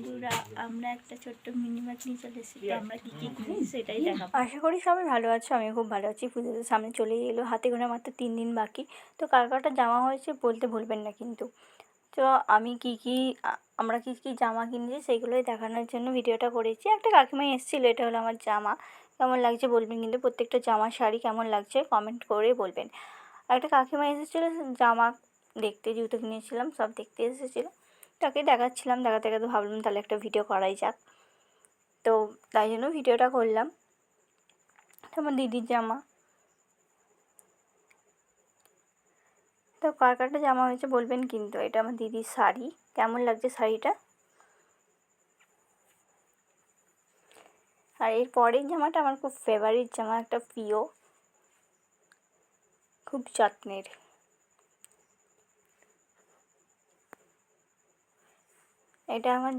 বন্ধুরা, আমরা একটা ছোট্ট মিনি ব্যাগ নিয়ে চলে এসেছি। তো আমরা কী কী কিনেছি সেটাই দেখাবো। আশা করি সবাই ভালো আছো, আমি খুব ভালো আছি। পুজোতে সামনে চলেই এলো, হাতে গোনা মাত্র 3 দিন বাকি। তো কার কারটা জামা হয়েছে বলতে ভুলবেন না কিন্তু। তো আমি আমরা কী কী জামা কিনেছি সেইগুলোই দেখানোর জন্য ভিডিওটা করেছি। একটা কাকিমাই এসেছিলো, এটা হলো আমার জামা। কেমন লাগছে বলবেন কিন্তু, প্রত্যেকটা জামা শাড়ি কেমন লাগছে কমেন্ট করে বলবেন। একটা কাকিমা এসেছিলো জামা দেখতে, জুতো কিনেছিলাম সব দেখতে এসেছিলো, তাকে দেখাচ্ছিলাম। দেখাতে দেখাতে ভাবলাম তাহলে একটা ভিডিও করাই যাক, তো তাই জন্য ভিডিওটা করলাম। আমার দিদির জামা, তো কার কারটা জামা হয়েছে বলবেন কিন্তু। এটা আমার দিদির শাড়ি, কেমন লাগছে শাড়িটা। আর এর পরের জামাটা আমার খুব ফেভারিট জামা, একটা প্রিয়, খুব যত্নের। এটা আমার